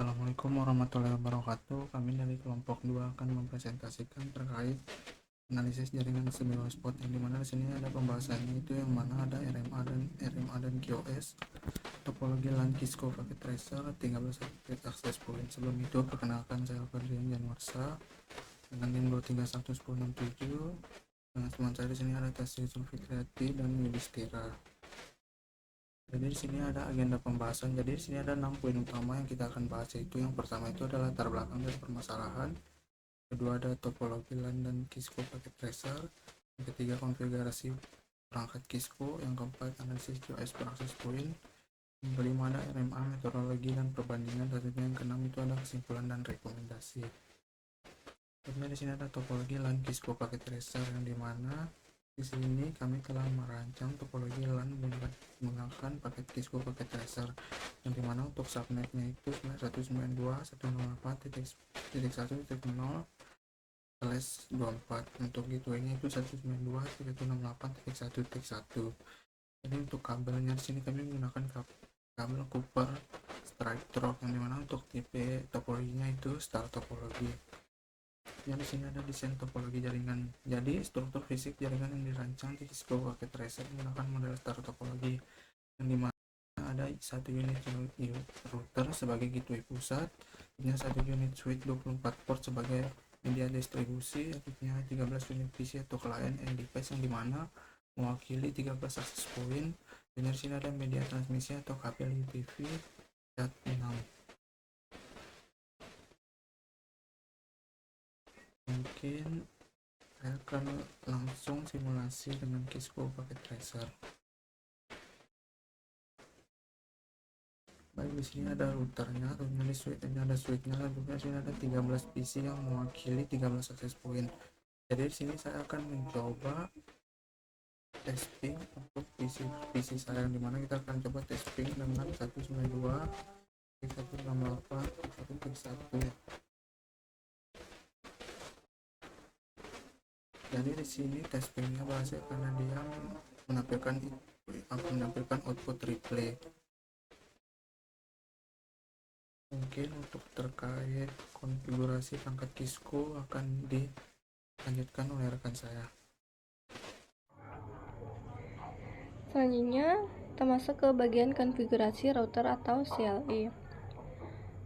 Assalamualaikum warahmatullahi wabarakatuh. Kami dari kelompok 2 akan mempresentasikan terkait analisis jaringan semi hotspot, yang dimana di sini ada pembahasannya, itu yang mana ada RMA dan QoS, topologi LAN Cisco paket tracer, 13 bit access point. Sebelum itu perkenalkan, saya Ferdinand Januarsa dengan NIM 2311067. Dengan teman saya di sini ada Tasya Zulfitriati dan Yudhistira. Jadi di sini ada agenda pembahasan. Jadi di sini ada 6 poin utama yang kita akan bahas, yaitu yang pertama itu adalah latar belakang dari permasalahan, kedua ada topologi LAN dan Cisco paket tracer, yang ketiga konfigurasi perangkat Cisco, yang keempat analisis QoS per access point, yang kelima ada RMA, metodologi dan perbandingan, selanjutnya yang keenam itu ada kesimpulan dan rekomendasi. Kemudian di sini ada topologi LAN Cisco paket tracer, yang dimana di sini kami telah merancang topologi LAN menggunakan paket Cisco paket tracer, yang dimana untuk subnetnya itu 192.168.1.0/24. Untuk gateway-nya itu 192.168.1.1. Jadi untuk kabelnya di sini kami menggunakan kabel Cooper Strike Drop, yang dimana untuk tipe topologinya itu star topologi. Yang di sini ada desain topologi jaringan. Jadi struktur fisik jaringan yang dirancang di Cisco paket tracer menggunakan model star topologi, yang dimana ada satu unit router sebagai gateway pusat, punya satu unit switch 24 port sebagai media distribusi, punya 13 unit PC atau client and device, yang dimana mewakili 13 access point. Dan di sini ada media transmisi atau kabel UPV CAT6. Mungkin saya akan langsung simulasi dengan Cisco paket tracer. Baik, di sini ada routernya, kemudian di switchnya ada switchnya, kemudian di sini ada 13 PC yang mewakili 13 access point. Jadi di sini saya akan mencoba testing untuk PC saya, yang dimana kita akan coba testing dengan 192.168.1.1. Jadi di sini testingnya berhasil karena dia menampilkan output replay. Mungkin untuk terkait konfigurasi perangkat Cisco akan dilanjutkan oleh rekan saya. Selanjutnya kita masuk ke bagian konfigurasi router atau CLI.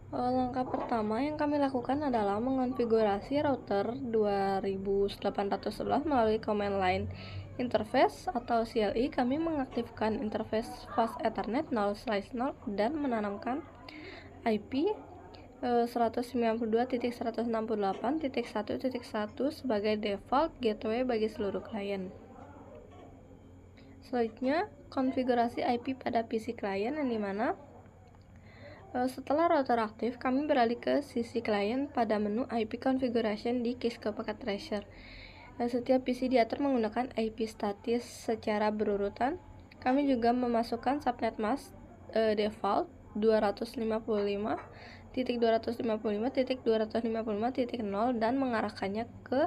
Langkah pertama yang kami lakukan adalah mengonfigurasi router 2811 melalui command line interface atau CLI. Kami mengaktifkan interface fast Ethernet 0/0 dan menanamkan IP 192.168.1.1 sebagai default gateway bagi seluruh klien. Selanjutnya, konfigurasi IP pada PC klien, yang dimana setelah router aktif, kami beralih ke sisi klien pada menu IP configuration di Cisco packet tracer. Setiap PC diatur menggunakan IP statis secara berurutan. Kami juga memasukkan subnet mask default 255.255.255.0 dan mengarahkannya ke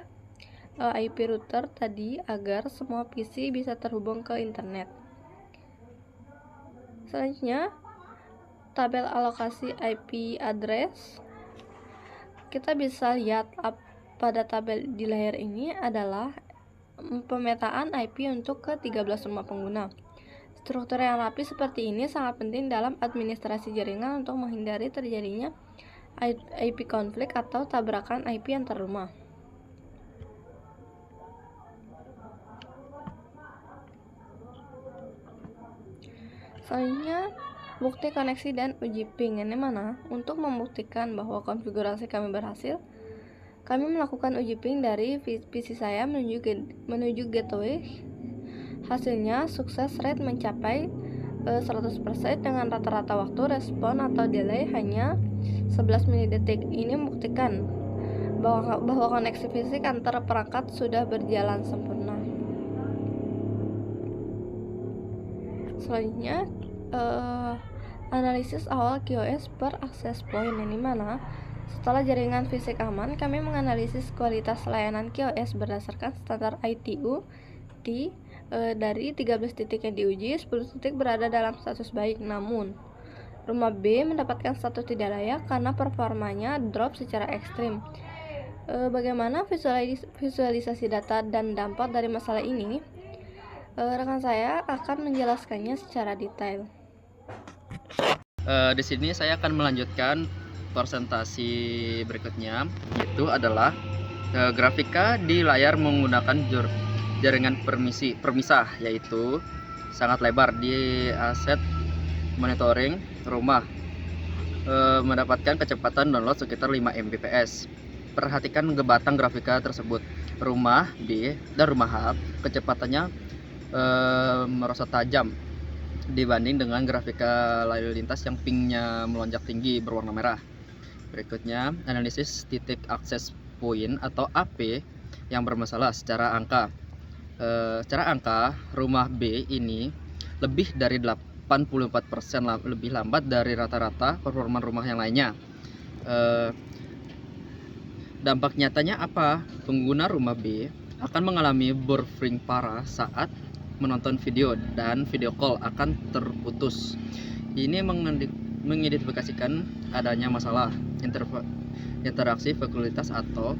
IP router tadi agar semua PC bisa terhubung ke internet. Selanjutnya, tabel alokasi IP address. Kita bisa lihat pada tabel di layar ini adalah pemetaan IP untuk ke 13 rumah pengguna. Struktur yang rapi seperti ini sangat penting dalam administrasi jaringan untuk menghindari terjadinya IP konflik atau tabrakan IP antar rumah. Selanjutnya, bukti koneksi dan uji ping, yang mana untuk membuktikan bahwa konfigurasi kami berhasil, kami melakukan uji ping dari PC saya menuju gateway. Hasilnya sukses rate mencapai 100% dengan rata-rata waktu respon atau delay hanya 11 milidetik. Ini membuktikan bahwa koneksi fisik antara perangkat sudah berjalan sempurna. Selanjutnya, analisis awal QoS per access point, yang dimana setelah jaringan fisik aman, kami menganalisis kualitas layanan QoS berdasarkan standar ITU dari 13 titik yang diuji, 10 titik berada dalam status baik, namun Rumah B mendapatkan status tidak layak karena performanya drop secara ekstrim. Bagaimana visualisasi data dan dampak dari masalah ini? Rekan saya akan menjelaskannya secara detail. Di sini saya akan melanjutkan presentasi berikutnya, yaitu adalah grafika di layar menggunakan jaringan permisah, yaitu sangat lebar di aset monitoring rumah, mendapatkan kecepatan download sekitar 5 Mbps. Perhatikan batang grafika tersebut. Rumah B dan rumah H kecepatannya merosot tajam dibanding dengan grafika lalu lintas yang pingnya melonjak tinggi berwarna merah. Berikutnya, analisis titik akses point atau AP yang bermasalah secara angka. Secara angka, rumah B ini lebih dari 84% lebih lambat dari rata-rata performa rumah yang lainnya. Dampak nyatanya apa? Pengguna rumah B akan mengalami buffering parah saat menonton video dan video call akan terputus. Ini mengidentifikasikan adanya masalah interaksi fakultas atau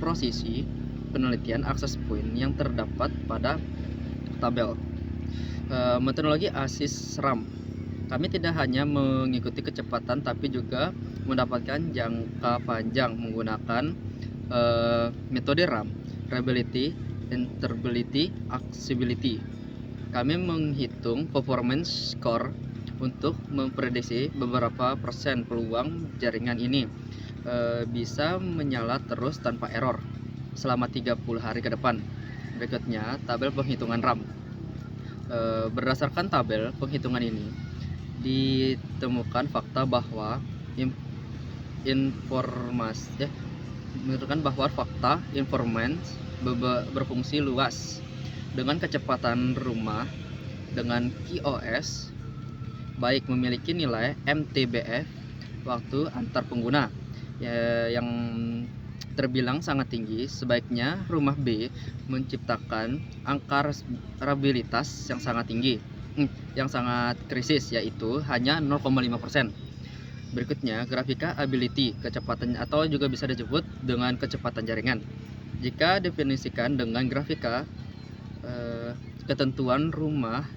prosesi penelitian akses point yang terdapat pada tabel. Metodologi ASIS RAM. Kami tidak hanya mengikuti kecepatan tapi juga mendapatkan jangka panjang menggunakan metode RAM, reliability, interpretability, accessibility. Kami menghitung performance score untuk memprediksi beberapa persen peluang jaringan ini bisa menyala terus tanpa error selama 30 hari ke depan. Berikutnya, tabel penghitungan RAM. Berdasarkan tabel penghitungan ini, ditemukan fakta bahwa informasi berfungsi luas dengan kecepatan rumah dengan QoS baik memiliki nilai MTBF waktu antar pengguna yang terbilang sangat tinggi. Sebaiknya rumah B menciptakan angka reliabilitas yang sangat tinggi, yang sangat krisis, yaitu hanya 0,5%. Berikutnya, grafika ability, kecepatan atau juga bisa disebut dengan kecepatan jaringan. Jika definisikan dengan grafika, ketentuan rumah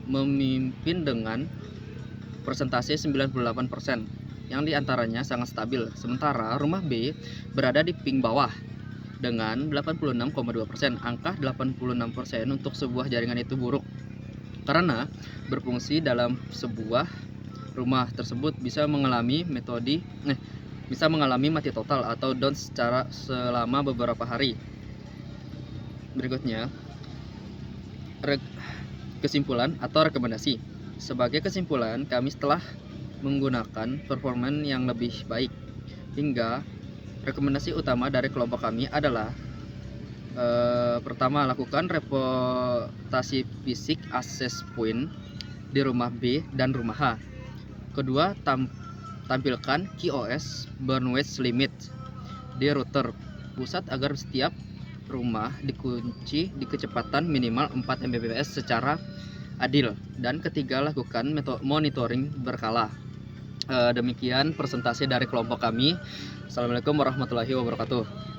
memimpin dengan persentase 98%, yang diantaranya sangat stabil, sementara rumah B berada di ping bawah dengan 86,2%. Angka 86% untuk sebuah jaringan itu buruk karena berfungsi dalam sebuah rumah tersebut bisa mengalami mati total atau down selama beberapa hari. Berikutnya, kesimpulan atau rekomendasi. Sebagai kesimpulan, kami telah menggunakan performa yang lebih baik. Hingga rekomendasi utama dari kelompok kami adalah pertama, lakukan reputasi fisik access point di rumah B dan rumah H. Kedua, tampilkan QoS bandwidth limit di router pusat agar setiap rumah dikunci di kecepatan minimal 4 Mbps secara adil. Dan ketiga, lakukan monitoring berkala. Demikian presentasi dari kelompok kami. Assalamualaikum warahmatullahi wabarakatuh.